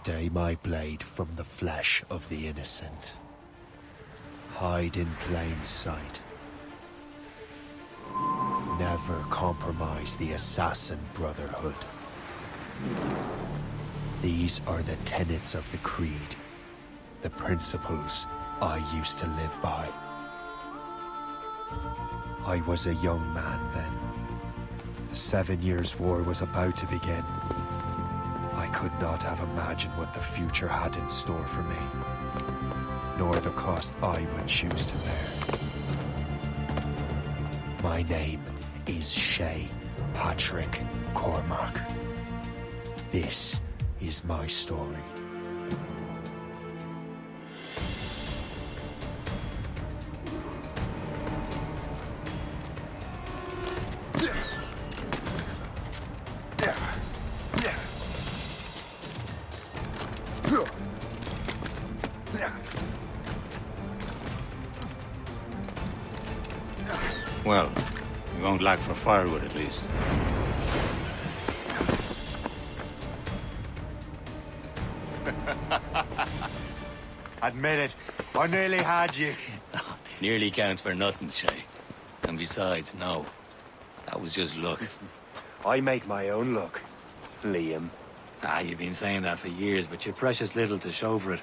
Stay my blade from the flesh of the innocent. Hide in plain sight. Never compromise the Assassin Brotherhood. These are the tenets of the Creed, the principles I used to live by. I was a young man then. The 7 Years' War was about to begin. I could not have imagined what the future had in store for me, nor the cost I would choose to bear. My name is Shay Patrick Cormac. This is my story. Well, we won't lack for firewood at least. Admit it, I nearly had you. Nearly counts for nothing, Shay. And besides, no. That was just luck. I make my own luck, Liam. You've been saying that for years, but you're precious little to show for it.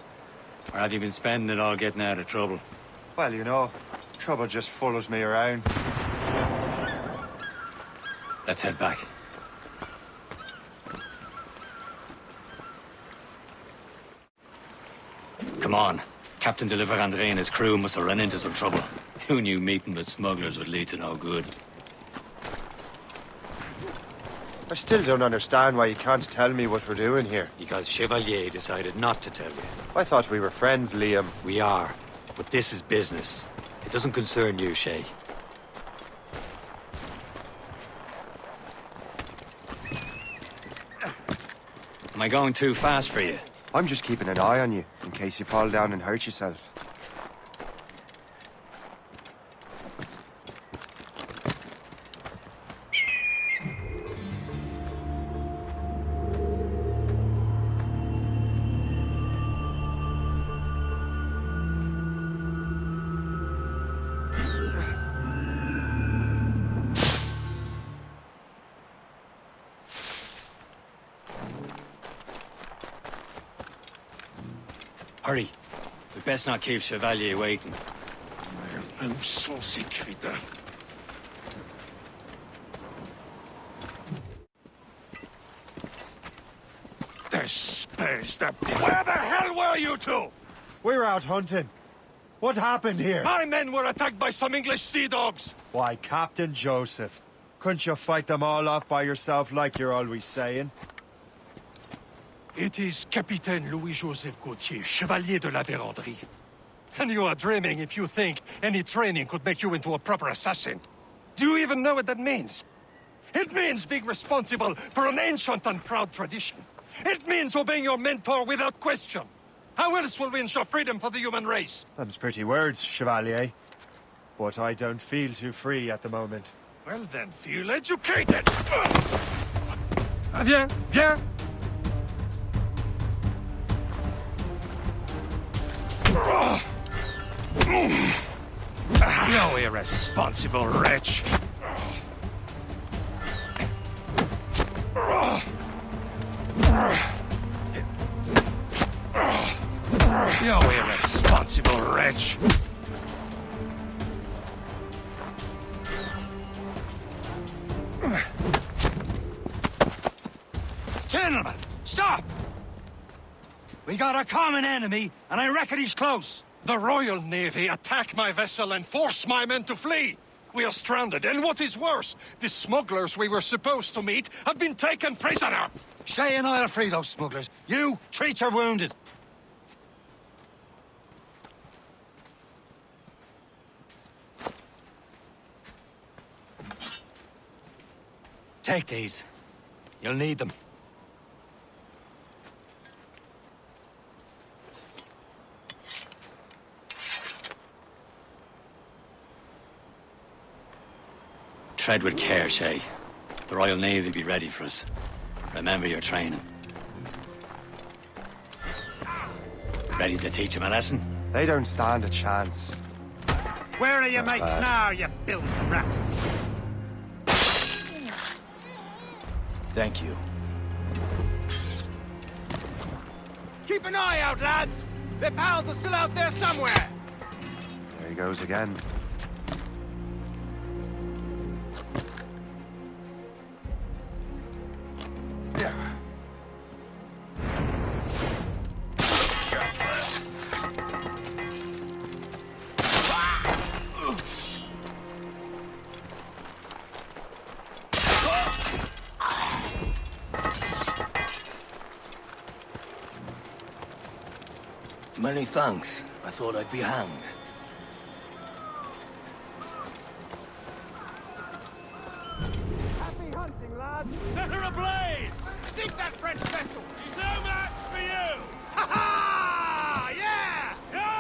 Or have you been spending it all getting out of trouble? Well, you know, trouble just follows me around. Let's head back. Come on. Captain de Andre and his crew must have run into some trouble. Who knew meeting with smugglers would lead to no good? I still don't understand why you can't tell me what we're doing here. Because Chevalier decided not to tell you. I thought we were friends, Liam. We are, but this is business. It doesn't concern you, Shay. Am I going too fast for you? I'm just keeping an eye on you, in case you fall down and hurt yourself. Hurry. We best not keep Chevalier waiting. Où sont ces crétins? Despise them. Where the hell were you two? We were out hunting. What happened here? My men were attacked by some English sea dogs. Why, Captain Joseph. Couldn't you fight them all off by yourself like you're always saying? It is Capitaine Louis-Joseph Gauthier, Chevalier de la Vérendrye. And you are dreaming if you think any training could make you into a proper assassin. Do you even know what that means? It means being responsible for an ancient and proud tradition. It means obeying your mentor without question. How else will we ensure freedom for the human race? Them's pretty words, Chevalier. But I don't feel too free at the moment. Well then, feel educated! Viens, viens! You irresponsible wretch! You irresponsible wretch! Gentlemen, stop! We got a common enemy, and I reckon he's close. The Royal Navy attacked my vessel and forced my men to flee. We are stranded, and what is worse, the smugglers we were supposed to meet have been taken prisoner. Shay and I'll free those smugglers. You, treat your wounded. Take these. You'll need them. Tread with care, Shay. The Royal Navy will be ready for us. Remember your training. Ready to teach him a lesson? They don't stand a chance. Where are your mates now, you bilge rat? Thank you. Keep an eye out, lads! Their pals are still out there somewhere! There he goes again. Many thanks. I thought I'd be hanged. Happy hunting, lads! Set her ablaze! Sink that French vessel! She's no match for you! Ha ha! Yeah! Yeah!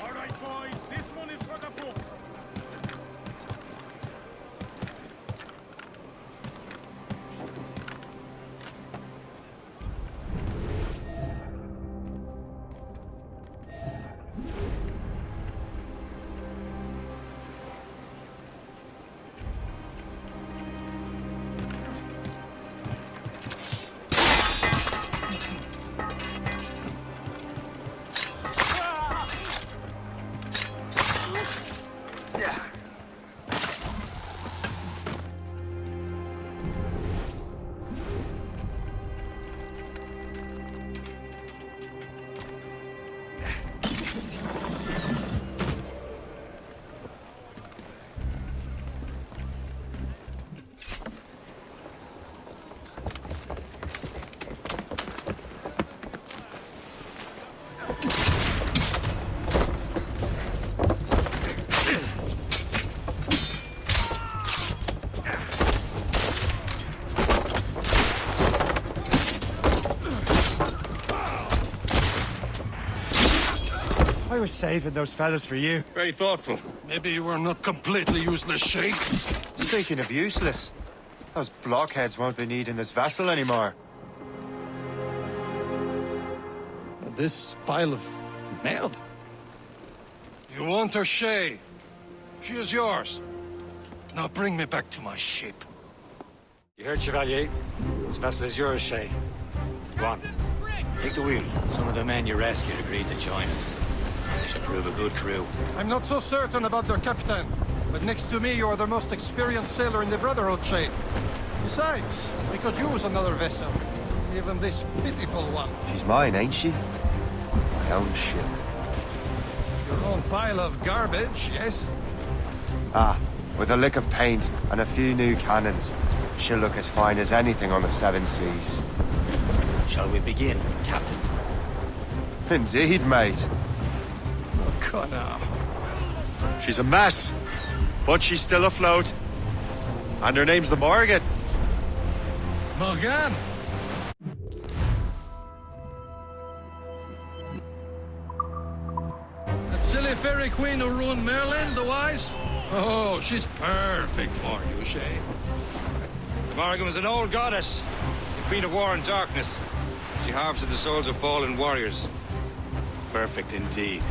All right, boys, this one is for the books. I was saving those fellas for you. Very thoughtful. Maybe you were not completely useless, Shay. Speaking of useless, those blockheads won't be needing this vessel anymore. This pile of mail. You want her, Shay? She is yours. Now bring me back to my ship. You heard, Chevalier? This vessel is yours, Shay. Go on. Take the wheel. Some of the men you rescued agreed to join us. They should prove a good crew. I'm not so certain about their captain, but next to me, you are the most experienced sailor in the Brotherhood, Shay. Besides, we could use another vessel. Even this pitiful one. She's mine, ain't she? My own ship. Your own pile of garbage, yes? Ah, with a lick of paint and a few new cannons, she'll look as fine as anything on the Seven Seas. Shall we begin, Captain? Indeed, mate. Connor. She's a mess, but she's still afloat. And her name's the Morgan. Morgan! That silly fairy queen who ruined Merlin, the wise? Oh, she's perfect for you, Shay. The Morrigan was an old goddess, the queen of war and darkness. She harvested the souls of fallen warriors. Perfect indeed.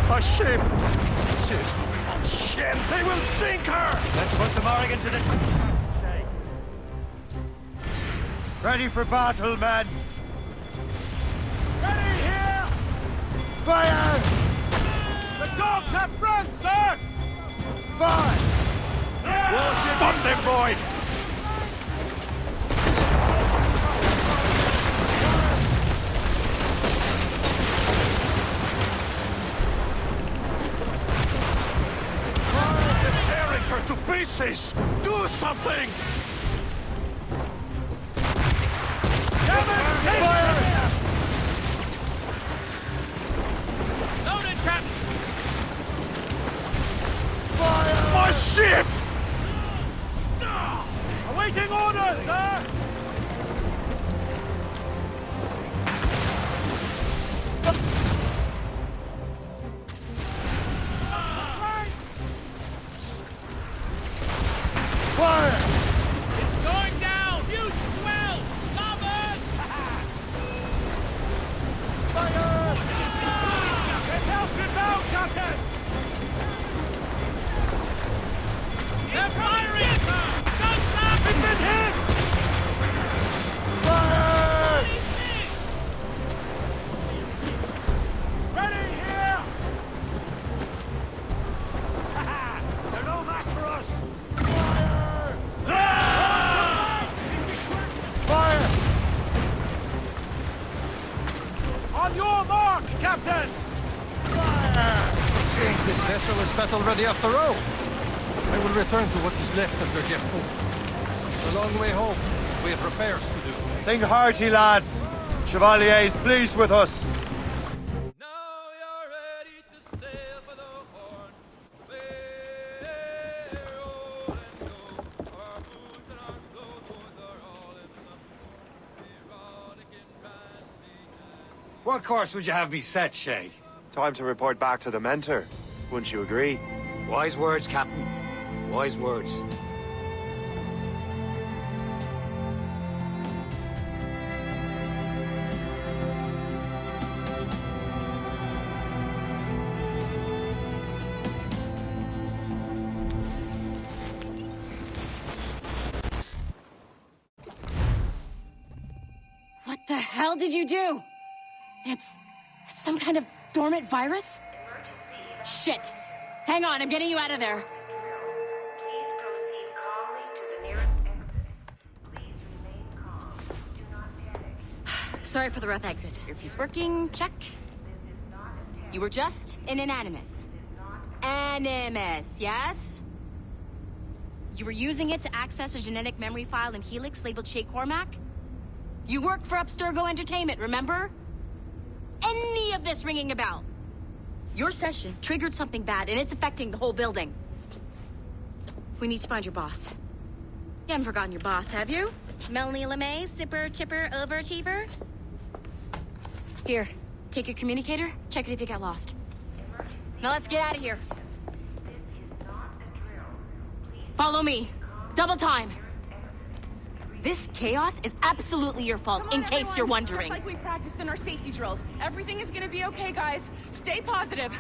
A ship! She's no fun shit! They will sink her! Let's put the Morrigan to the... Ready for battle, men! Ready here! Fire! The dogs have run, sir! Fire! Stop them, boy! to pieces! Do something! Fire! Loaded, Captain! Fire! My ship! Awaiting orders, sir! Fire! It's going down! Huge swell! Starboard! Fire! Get out, Captain! They're firing! Guns up! It's been hit! Fire! Ready here! They're no match for us! Fire! On your mark, Captain! It seems this vessel is battle ready after all. I will return to what is left of their depot. It's a long way home. We have repairs to do. Sing hearty, lads. Chevalier is pleased with us. Now you're ready to sail for the Horn. We're old and so. Our boots and our clothes are all in the We're rollicking randy. What course would you have me set, Shay? Time to report back to the mentor. Wouldn't you agree? Wise words, Captain. Wise words. What the hell did you do? It's some kind of dormant virus? Shit! Hang on, I'm getting you out of there. Please proceed calmly to the nearest exit. Please remain calm. Do not panic. Sorry for the rough exit. Earpiece working, check. This is not a test. You were just in an animus. Animus, yes? You were using it to access a genetic memory file in Helix labeled Shay Cormac? You work for Abstergo Entertainment, remember? Any of this ringing a bell? Your session triggered something bad, and it's affecting the whole building. We need to find your boss. You haven't forgotten your boss, have you? Melanie LeMay, zipper, chipper, overachiever? Here, take your communicator, check it if you got lost. Now let's get out of here. This is not a drill. Please Follow me. Double time. This chaos is absolutely your fault, Come on, in case everyone. you're wondering. Just like we practiced in our safety drills. Everything is gonna be okay, guys. Stay positive.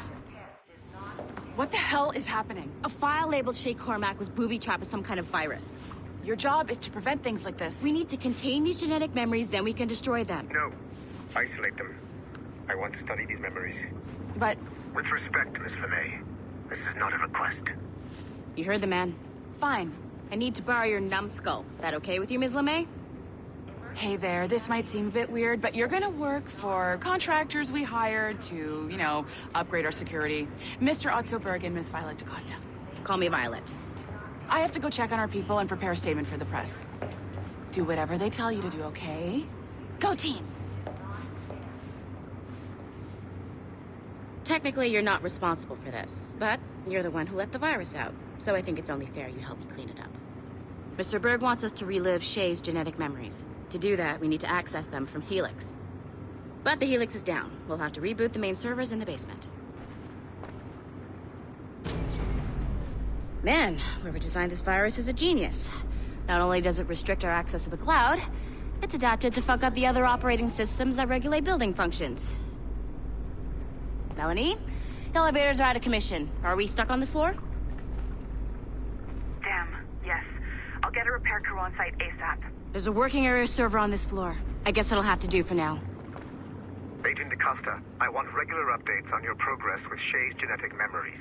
What the hell is happening? A file labeled Shay Cormac was booby-trapped with some kind of virus. Your job is to prevent things like this. We need to contain these genetic memories, then we can destroy them. No. Isolate them. I want to study these memories. But With respect, Miss LeMay, this is not a request. You heard the man. fine. I need to borrow your numbskull. That okay with you, Ms. LeMay? Hey there, this might seem a bit weird, but you're gonna work for contractors we hired to, you know, upgrade our security. Mr. Otto Berg and Miss Violet DaCosta. Call me Violet. I have to go check on our people and prepare a statement for the press. Do whatever they tell you to do, okay? Go team! Technically, you're not responsible for this, but you're the one who let the virus out, so I think it's only fair you help me clean it up. Mr. Berg wants us to relive Shay's genetic memories. To do that, we need to access them from Helix. But the Helix is down. We'll have to reboot the main servers in the basement. Man, whoever designed this virus is a genius. Not only does it restrict our access to the cloud, it's adapted to fuck up the other operating systems that regulate building functions. Melanie? The elevators are out of commission. Are we stuck on this floor? Damn, yes. I'll get a repair crew on site ASAP. There's a working area server on this floor. I guess that'll have to do for now. Agent DaCosta, I want regular updates on your progress with Shay's genetic memories.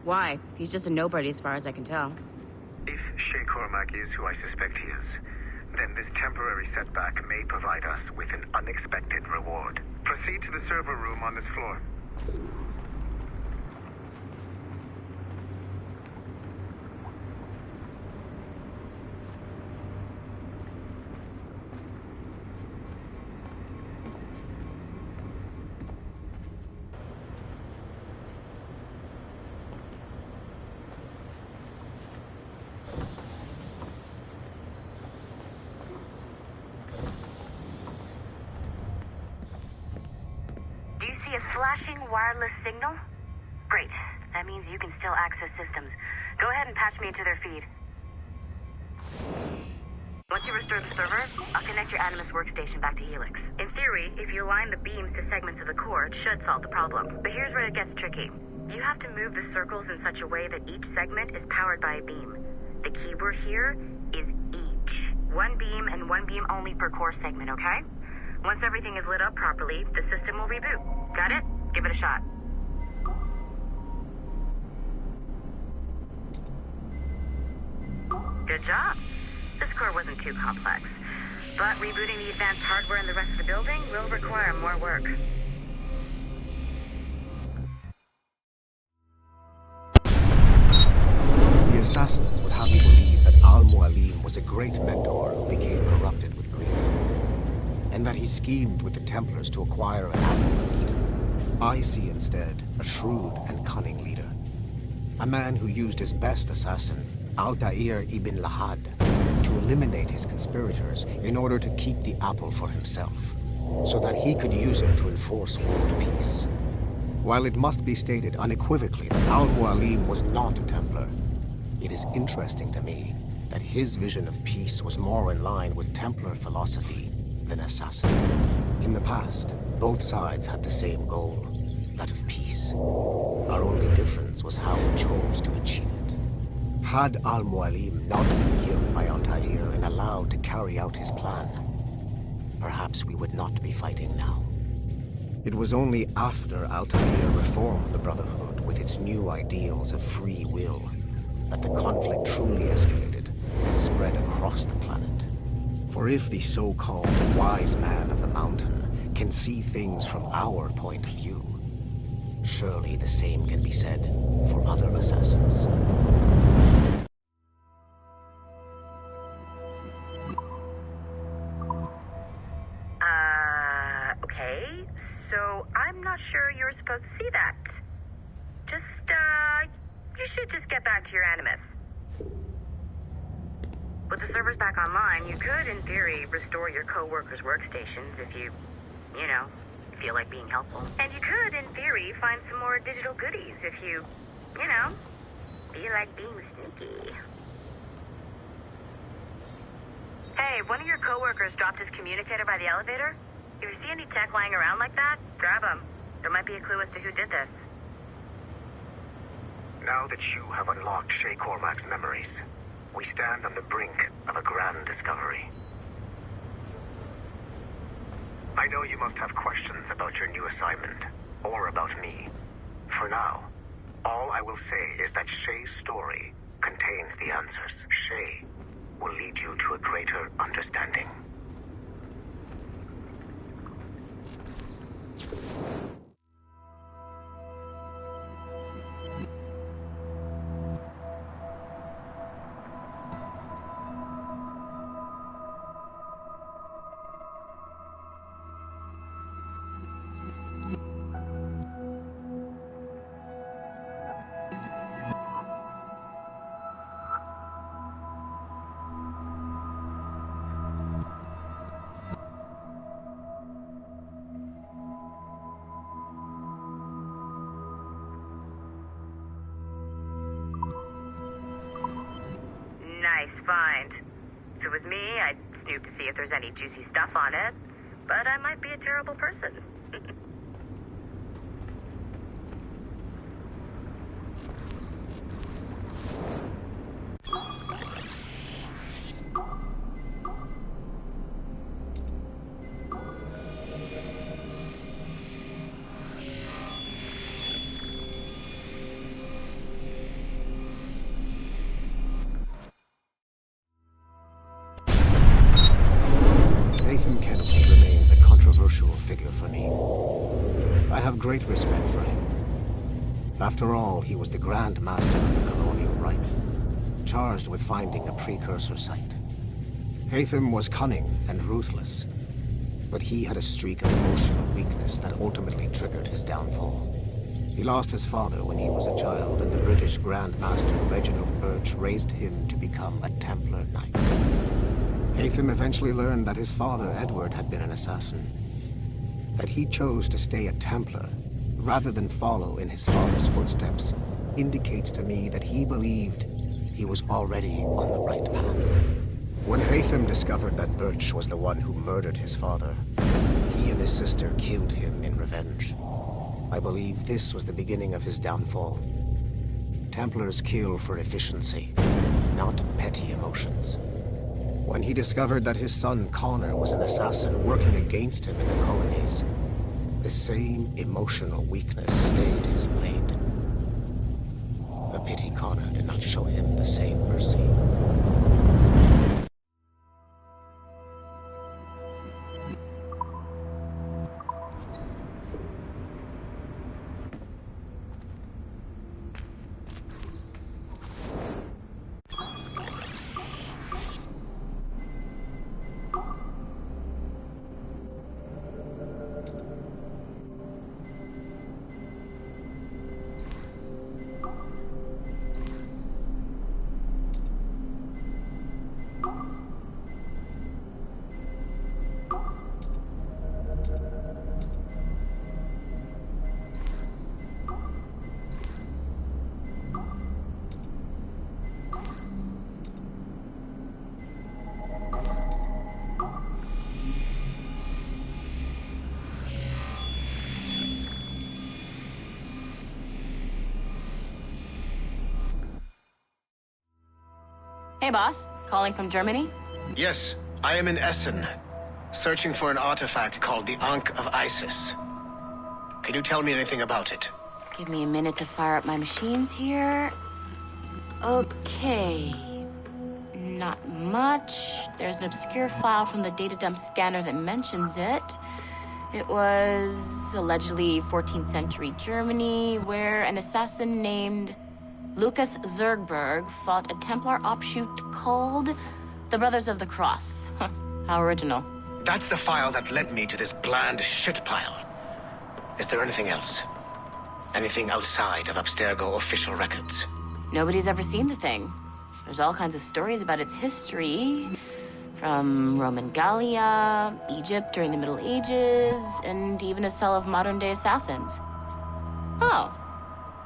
Why? He's just a nobody as far as I can tell. If Shay Cormac is who I suspect he is, then this temporary setback may provide us with an unexpected reward. Proceed to the server room on this floor. flashing wireless signal? Great. That means you can still access systems. Go ahead and patch me into their feed. Once you restore the server, I'll connect your Animus workstation back to Helix. In theory, if you align the beams to segments of the core, it should solve the problem. But here's where it gets tricky. You have to move the circles in such a way that each segment is powered by a beam. The keyword here is each. One beam and one beam only per core segment, okay? Once everything is lit up properly, the system will reboot. Got it? Give it a shot. Good job. This core wasn't too complex, but rebooting the advanced hardware in the rest of the building will require more work. The assassins would have you believe that Al-Mualim was a great mentor who became corrupted with greed, and that he schemed with the Templars to acquire an apple of Eden. I see instead a shrewd and cunning leader, a man who used his best assassin, Altair ibn Lahad, to eliminate his conspirators in order to keep the apple for himself, so that he could use it to enforce world peace. While it must be stated unequivocally that Al-Mualim was not a Templar, it is interesting to me that his vision of peace was more in line with Templar philosophy than Assassin. In the past, both sides had the same goal, that of peace. Our only difference was how we chose to achieve it. Had Al-Mualim not been killed by Altair and allowed to carry out his plan, perhaps we would not be fighting now. It was only after Altair reformed the Brotherhood with its new ideals of free will that the conflict truly escalated and spread across the planet. For if the so-called wise man of the mountain can see things from our point of view, surely the same can be said for other assassins. Okay, so I'm not sure you were supposed to see that. You should just get back to your Animus. With the servers back online, you could, in theory, restore your co-workers' workstations if you feel like being helpful. And you could, in theory, find some more digital goodies if you feel like being sneaky. Hey, one of your co-workers dropped his communicator by the elevator. If you see any tech lying around like that, grab them. There might be a clue as to who did this. Now that you have unlocked Shay Cormac's memories, we stand on the brink of a grand discovery. I know you must have questions about your new assignment, or about me. For now, all I will say is that Shay's story contains the answers. Shay will lead you to a greater understanding. Nice find. If it was me, I'd snoop to see if there's any juicy stuff on it. But I might be a terrible person. Figure for me. I have great respect for him. After all, he was the Grand Master of the Colonial Rite, charged with finding a precursor site. Haytham was cunning and ruthless, but he had a streak of emotional weakness that ultimately triggered his downfall. He lost his father when he was a child, and the British Grand Master Reginald Birch raised him to become a Templar Knight. Haytham eventually learned that his father, Edward, had been an assassin. That he chose to stay a Templar rather than follow in his father's footsteps, indicates to me that he believed he was already on the right path. When Hatham discovered that Birch was the one who murdered his father, he and his sister killed him in revenge. I believe this was the beginning of his downfall. Templars kill for efficiency, not petty emotions. When he discovered that his son Connor was an assassin working against him in the colonies, the same emotional weakness stayed his blade. A pity Connor did not show him the same mercy. Hey, boss. Calling from Germany? Yes, I am in Essen, searching for an artifact called the Ankh of Isis. Can you tell me anything about it? Give me a minute to fire up my machines here. Okay. Not much. There's an obscure file from the data dump scanner that mentions it. It was allegedly 14th century Germany, where an assassin named Lucas Zergberg fought a Templar offshoot called the Brothers of the Cross. How original. That's the file that led me to this bland shit pile. Is there anything else? Anything outside of Abstergo official records? Nobody's ever seen the thing. There's all kinds of stories about its history. From Roman Gallia, Egypt during the Middle Ages, and even a cell of modern-day assassins. Oh.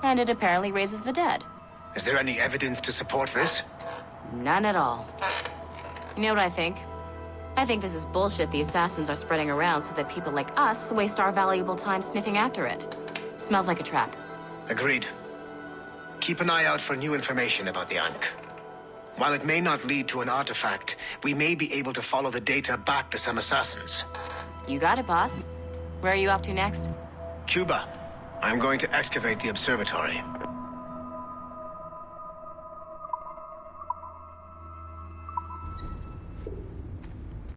And it apparently raises the dead. Is there any evidence to support this? None at all. You know what I think? I think this is bullshit the assassins are spreading around so that people like us waste our valuable time sniffing after it. Smells like a trap. Agreed. Keep an eye out for new information about the Ankh. While it may not lead to an artifact, we may be able to follow the data back to some assassins. You got it, boss. Where are you off to next? Cuba. I'm going to excavate the observatory.